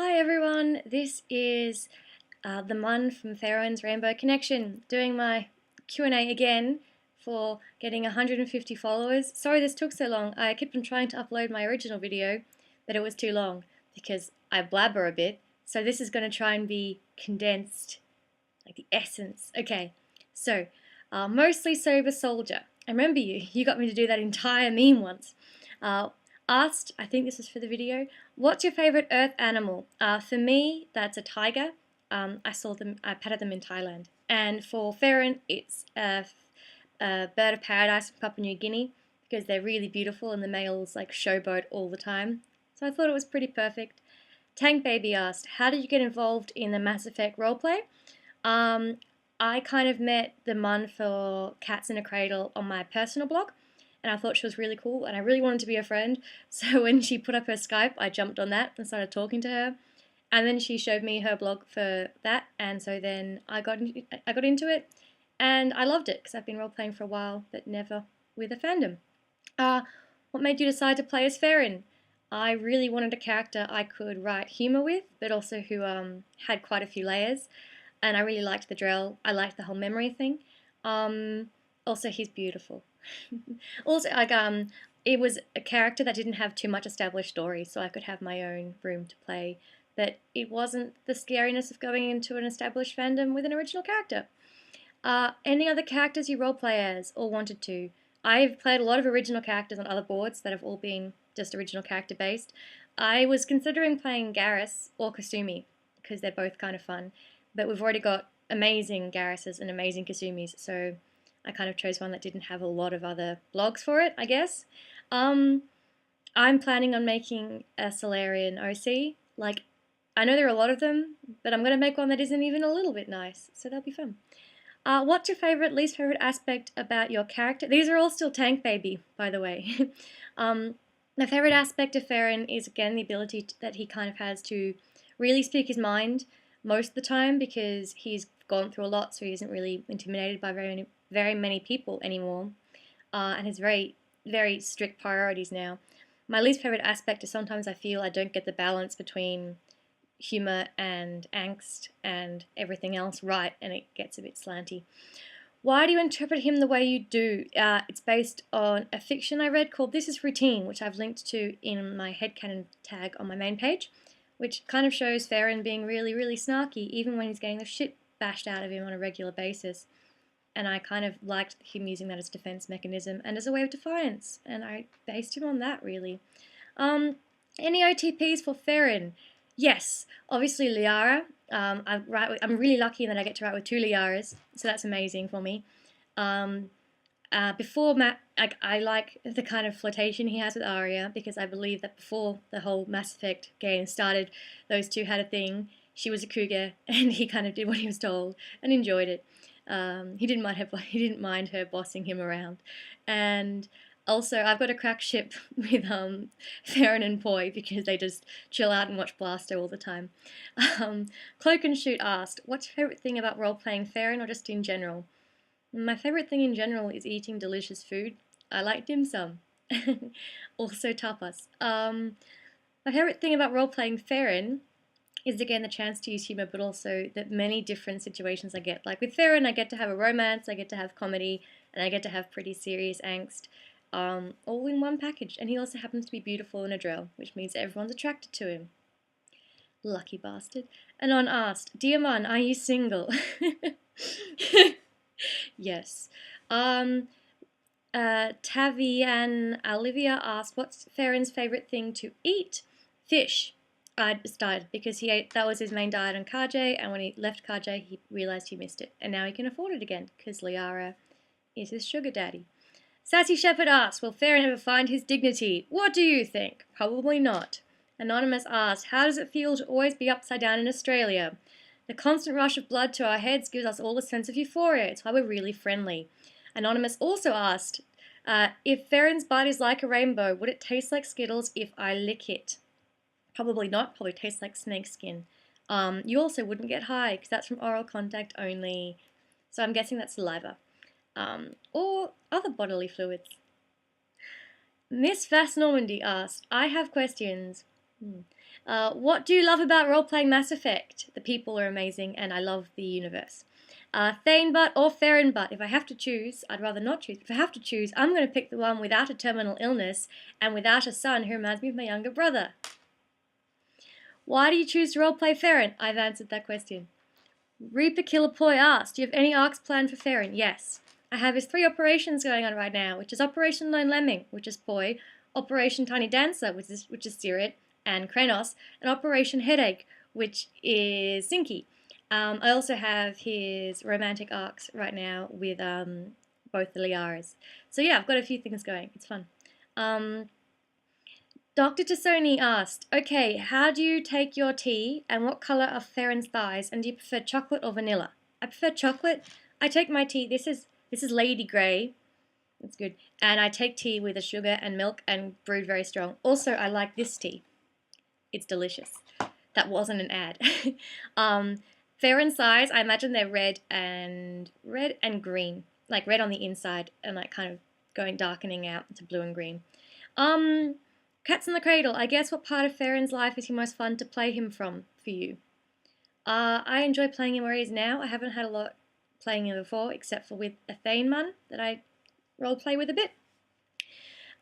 Hi everyone, this is the Mun from Theron's Rainbow Connection doing my Q&A again for getting 150 followers. Sorry this took so long. I kept on trying to upload my original video, but it was too long because I blabber a bit. So this is going to try and be condensed, like the essence. Okay, so mostly sober soldier. I remember you got me to do that entire meme once. Asked, I think this was for the video, what's your favorite earth animal? For me, that's a tiger. I petted them in Thailand. And for Farron, it's a bird of paradise from Papua New Guinea because they're really beautiful and the males like showboat all the time. So I thought it was pretty perfect. Tank Baby asked, how did you get involved in the Mass Effect roleplay? I kind of met the Mun for Cats in a Cradle on my personal blog, and I thought she was really cool, and I really wanted to be a friend. So when she put up her Skype, I jumped on that and started talking to her. And then she showed me her blog for that, and so then I got into it, and I loved it because I've been role playing for a while, but never with a fandom. What made you decide to play as Farron? I really wanted a character I could write humour with, but also who had quite a few layers, and I really liked the Drell. I liked the whole memory thing. Also, he's beautiful. Also, it was a character that didn't have too much established story, so I could have my own room to play. But it wasn't the scariness of going into an established fandom with an original character. Any other characters you roleplay as or wanted to? I've played a lot of original characters on other boards that have all been just original character based. I was considering playing Garrus or Kasumi because they're both kind of fun, but we've already got amazing Garruses and amazing Kasumis, so I kind of chose one that didn't have a lot of other blogs for it, I guess. I'm planning on making a Solarian OC. Like, I know there are a lot of them, but I'm going to make one that isn't even a little bit nice, so that'll be fun. What's your favorite, least favorite aspect about your character? These are all still Tank Baby, by the way. My favorite aspect of Farron is, again, the ability that he kind of has to really speak his mind most of the time because he's gone through a lot, so he isn't really intimidated by very many people anymore, and has very, very strict priorities now. My least favorite aspect is sometimes I feel I don't get the balance between humor and angst and everything else right, and it gets a bit slanty. Why do you interpret him the way you do? It's based on a fiction I read called This Is Routine, which I've linked to in my headcanon tag on my main page, which kind of shows Farron being really, really snarky, even when he's getting the shit bashed out of him on a regular basis. And I kind of liked him using that as a defense mechanism and as a way of defiance, and I based him on that, really. Any OTPs for Farron? Yes, obviously Liara. I'm really lucky in that I get to write with two Liaras, so that's amazing for me. Before Matt, I like the kind of flirtation he has with Arya because I believe that before the whole Mass Effect game started, those two had a thing. She was a cougar, and he kind of did what he was told and enjoyed it. He didn't mind her bossing him around, and also I've got a crack ship with Farron and Poi because they just chill out and watch Blasto all the time. Cloak and Shoot asked, "What's your favorite thing about role playing Farron, or just in general?" My favorite thing in general is eating delicious food. I like dim sum. Also tapas. My favorite thing about role playing Farron is again the chance to use humor, but also the many different situations I get. Like with Farron, I get to have a romance, I get to have comedy, and I get to have pretty serious angst, all in one package. And he also happens to be beautiful in a drill, which means everyone's attracted to him. Lucky bastard. Anon asked, "Dear Mun, are you single?" Yes. Tavian Olivia asked, "What's Farron's favourite thing to eat?" Fish. I just died because that was his main diet on Karjay, and when he left Karjay, he realised he missed it, and now he can afford it again because Liara is his sugar daddy. Sassy Shepherd asks, "Will Farron ever find his dignity?" What do you think? Probably not. Anonymous asked, "How does it feel to always be upside down in Australia?" The constant rush of blood to our heads gives us all a sense of euphoria. It's why we're really friendly. Anonymous also asked, if Farron's bite is like a rainbow, would it taste like Skittles if I lick it? Probably not. Probably tastes like snake skin. You also wouldn't get high because that's from oral contact only. So I'm guessing that's saliva. Or other bodily fluids. Miss Vass Normandy asked, "I have questions. What do you love about role-playing Mass Effect? The people are amazing, and I love the universe. Thane Butt or Farron Butt? If I have to choose, I'd rather not choose. If I have to choose, I'm going to pick the one without a terminal illness and without a son who reminds me of my younger brother. Why do you choose to roleplay Farron? I've answered that question. Reaper Killer Poi asked, do you have any arcs planned for Farron? Yes. I have his 3 operations going on right now, which is Operation Lone Lemming, which is Poi, Operation Tiny Dancer, which is Sirit and Krenos, and Operation Headache, which is Sinky. I also have his romantic arcs right now with both the Liaras. So yeah, I've got a few things going. It's fun. Dr. Tassoni asked, okay, how do you take your tea and what colour are Farron's thighs, and do you prefer chocolate or vanilla? I prefer chocolate. I take my tea, this is Lady Grey. That's good. And I take tea with a sugar and milk and brewed very strong. Also, I like this tea. It's delicious. That wasn't an ad. Farron's thighs, I imagine they're red and green. Like red on the inside and like kind of darkening out to blue and green. Cats in the Cradle. I guess what part of Farron's life is he most fun to play him from for you? I enjoy playing him where he is now. I haven't had a lot playing him before, except for with a Thane Mun that I roleplay with a bit.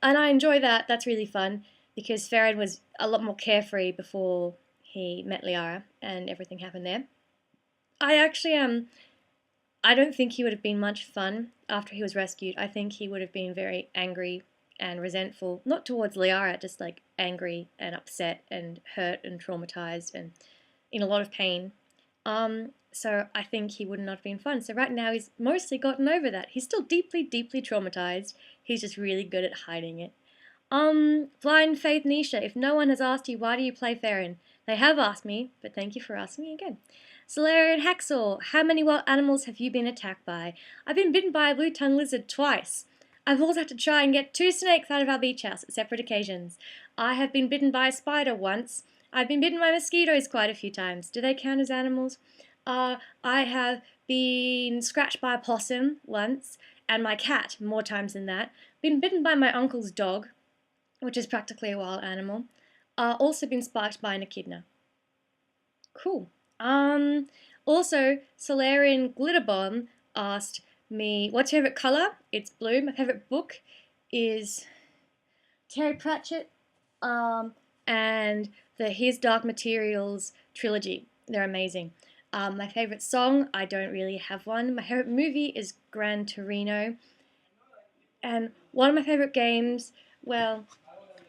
And I enjoy that. That's really fun because Farron was a lot more carefree before he met Liara and everything happened there. I actually I don't think he would have been much fun after he was rescued. I think he would have been very angry and resentful, not towards Liara, just like angry and upset and hurt and traumatized and in a lot of pain. So I think he would not have been fun. So right now he's mostly gotten over that. He's still deeply, deeply traumatized. He's just really good at hiding it. Blind Faith Nisha, if no one has asked you, why do you play Farron? They have asked me, but thank you for asking me again. Solarian Hacksaw, how many wild animals have you been attacked by? I've been bitten by a blue-tongued lizard twice. I've also had to try and get 2 snakes out of our beach house at separate occasions. I have been bitten by a spider once. I've been bitten by mosquitoes quite a few times. Do they count as animals? I have been scratched by a possum once, and my cat more times than that. Been bitten by my uncle's dog, which is practically a wild animal. Also been sparked by an echidna. Cool. Also, Solarian Glitterbomb asked me, what's your favourite colour? It's blue. My favourite book is Terry Pratchett and the His Dark Materials trilogy. They're amazing. My favourite song, I don't really have one. My favourite movie is Gran Torino. And one of my favourite games, well,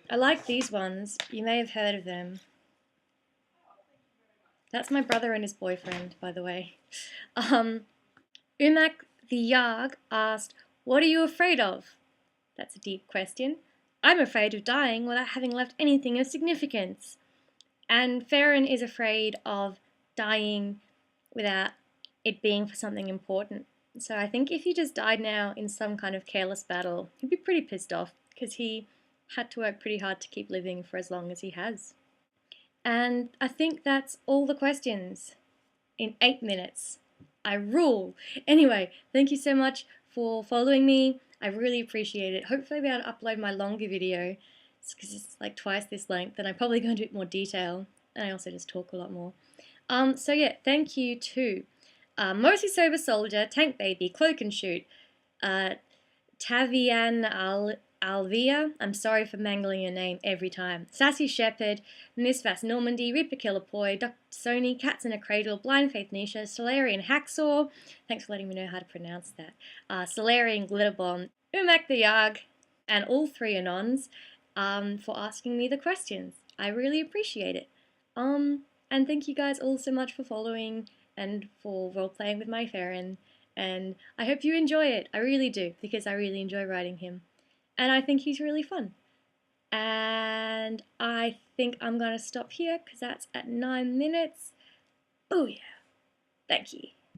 I like these ones. You may have heard of them. That's my brother and his boyfriend, by the way. Umak the Yarg asked, what are you afraid of? That's a deep question. I'm afraid of dying without having left anything of significance. And Farron is afraid of dying without it being for something important. So I think if he just died now in some kind of careless battle, he'd be pretty pissed off because he had to work pretty hard to keep living for as long as he has. And I think that's all the questions in 8 minutes. I rule. Anyway, thank you so much for following me. I really appreciate it. Hopefully I'll be able to upload my longer video because it's like twice this length and I probably go into a bit more detail and I also just talk a lot more. So yeah, thank you to Mostly Sober Soldier, Tank Baby, Cloak and Shoot, Tavian Alvia, I'm sorry for mangling your name every time, Sassy Shepherd, Nisvas Normandy, Reaper Killer Poi, Dr. Sony, Cats in a Cradle, Blind Faith Nisha, Solarian Hacksaw, thanks for letting me know how to pronounce that, Solarian Glitterbomb, Umak the Yarg, and all 3 Anons for asking me the questions. I really appreciate it. And thank you guys all so much for following and for role-playing with my Farron, and I hope you enjoy it. I really do, because I really enjoy writing him. And I think he's really fun. And I think I'm going to stop here because that's at 9 minutes. Oh yeah. Thank you.